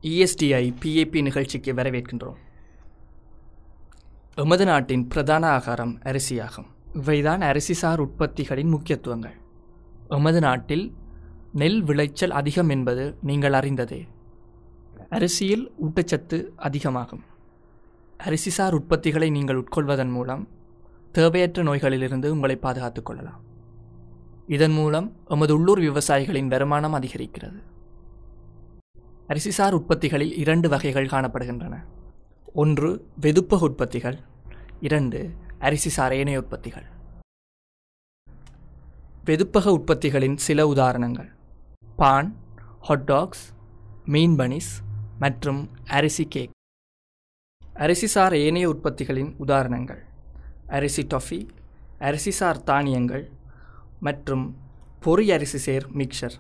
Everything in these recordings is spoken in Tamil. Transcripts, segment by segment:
ESDI PAP நிகழ்ச்சிக்கு வரவேற்கின்றோம். எமது நாட்டின் பிரதான ஆகாரம் அரிசியாகும். இவைதான் அரிசிசார் உற்பத்திகளின் முக்கியத்துவங்கள். எமது நாட்டில் நெல் விளைச்சல் அதிகம் என்பது நீங்கள் அறிந்ததே. அரிசியில் ஊட்டச்சத்து அதிகமாகும். அரிசிசார் உற்பத்திகளை நீங்கள் உட்கொள்வதன் மூலம் தேவையற்ற நோய்களிலிருந்து உங்களை பாதுகாத்துக் கொள்ளலாம். இதன் மூலம் எமது உள்ளூர் விவசாயிகளின் வருமானம் அதிகரிக்கிறது. அரிசிசார் உற்பத்திகளில் 2 வகைகள் காணப்படுகின்றன. 1 வெதுப்பக உற்பத்திகள், 2 அரிசிசார் ஏனைய உற்பத்திகள். வெதுப்பக உற்பத்திகளின் சில உதாரணங்கள்: பான், ஹாட்டாக்ஸ், மீன் பனிஸ் மற்றும் அரிசி கேக். அரிசிசார் ஏனைய உற்பத்திகளின் உதாரணங்கள்: அரிசி டொஃபி, அரிசிசார் தானியங்கள் மற்றும் பொரி அரிசி சேர் மிக்சர்.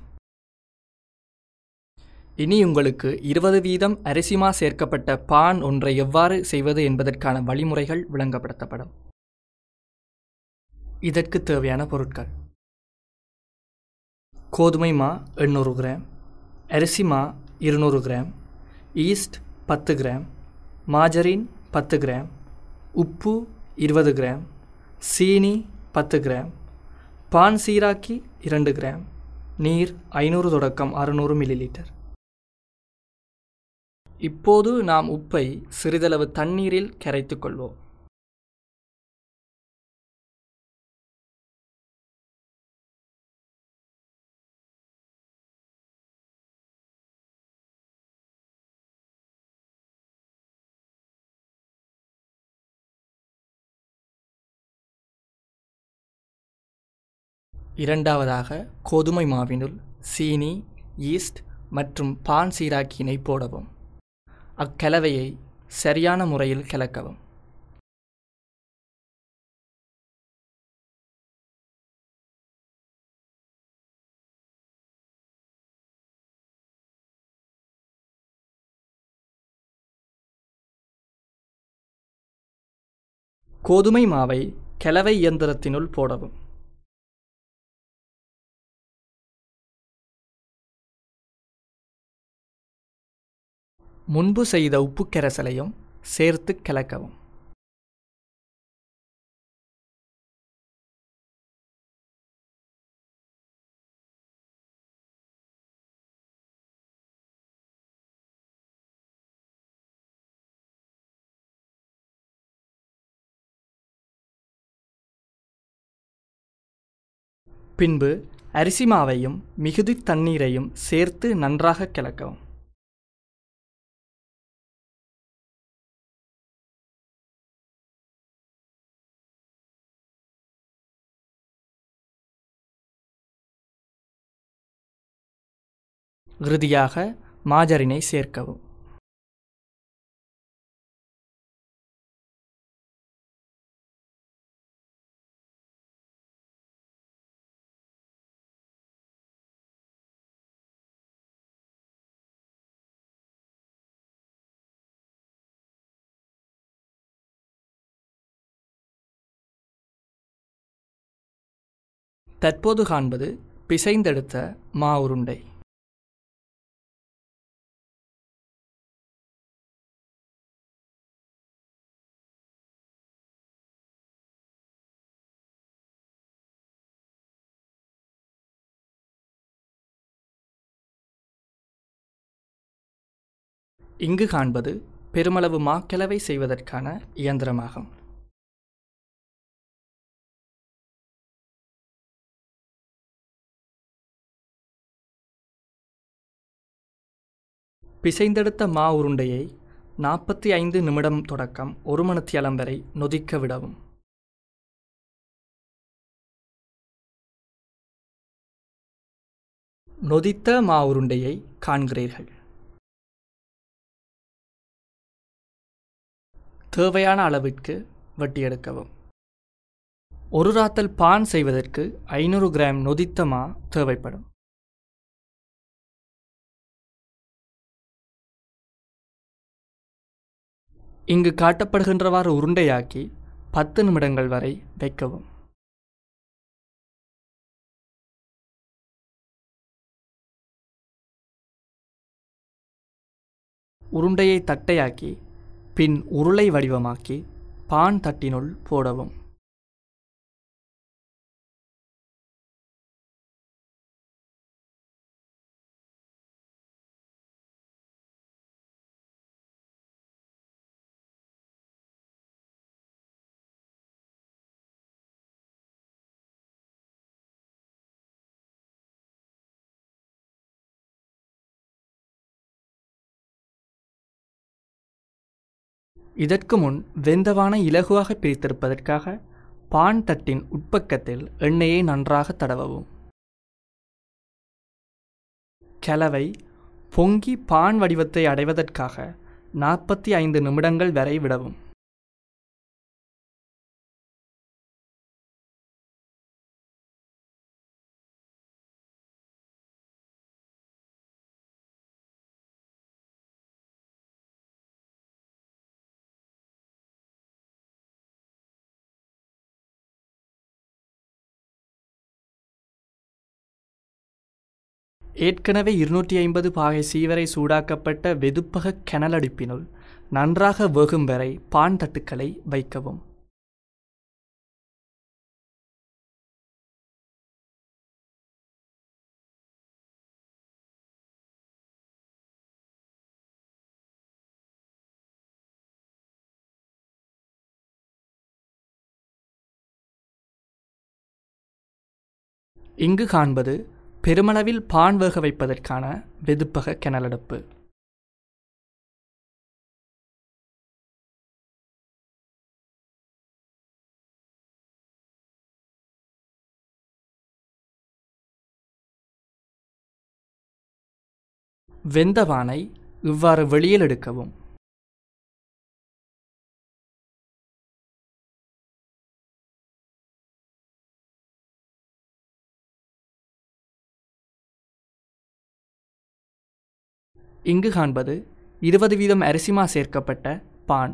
இனி உங்களுக்கு 20% அரிசிமா சேர்க்கப்பட்ட பான் ஒன்றை எவ்வாறு செய்வது என்பதற்கான வழிமுறைகள் விளங்கப்படுத்தப்படும். இதற்கு தேவையான பொருட்கள்: கோதுமை மா 800 கிராம், அரிசி மா 200 gram, yeast 10 gram, margarine 10 gram, உப்பு 20 கிராம், சீனி 10 கிராம், பான் சீராக்கி 2 கிராம், நீர் 500 தொடக்கம் 600 மில்லிலிட்டர். இப்போது நாம் உப்பை சிறிதளவு தண்ணீரில் கரைத்துக் கொள்வோம். இரண்டாவதாக கோதுமை மாவினுள் சீனி, ஈஸ்ட் மற்றும் பான் சீராக்கியினை போடவும். அக்கலவையை சரியான முறையில் கலக்கவும். கோதுமை மாவை கலவை இயந்திரத்தினுள் போடவும். முன்பு செய்த உப்பு கரைசலையும் சேர்த்து கலக்கவும். பின்பு அரிசி மாவையும் மிகுதி தண்ணீரையும் சேர்த்து நன்றாக கலக்கவும். இறுதியாக மாஜரினை சேர்க்கவும். தற்போது காண்பது பிசைந்தெடுத்த மா உருண்டை. இங்கு காண்பது பெருமளவு மாக்கலவை செய்வதற்கான இயந்திரமாகும். பிசைந்தெடுத்த மா உருண்டையை 45 நிமிடம் தொடக்கம் 1 மணித்தியாலம் வரை நொதிக்க விடவும். நொதித்த மா உருண்டையை காண்கிறீர்கள். தேவையான அளவிற்கு வெட்டி எடுக்கவும். ஒரு ராத்தல் பான் செய்வதற்கு 500 கிராம் நொதித்த மா தேவைப்படும். இங்கு காட்டப்படுகின்றவாறு உருண்டையாக்கி 10 நிமிடங்கள் வரை வைக்கவும். உருண்டையை தட்டையாக்கி பின் உருளை வடிவமாக்கி பான் தட்டினுள் போடவும். இதற்கு முன் வெந்தவானை இலகுவாக பிரித்தெடுப்பதற்காக பான் தட்டின் உட்பக்கத்தில் எண்ணெயை நன்றாக தடவவும். கலவை பொங்கி பான் வடிவத்தை அடைவதற்காக 45 நிமிடங்கள் வரை விடவும். ஏற்கனவே 250 பாகை சீவரை சூடாக்கப்பட்ட வெதுப்பக கனலடுப்பினுள் நன்றாக வேகும் வரை பான் தட்டுக்களை வைக்கவும். இங்கு காண்பது பெருமளவில் பான் வேக வைப்பதற்கான வெதுப்பக கனலடுப்பு. வெந்த பானை இவ்வாறு வெளியில் எடுக்கவும். இங்கு காண்பது 20% அரிசிமா சேர்க்கப்பட்ட பான்.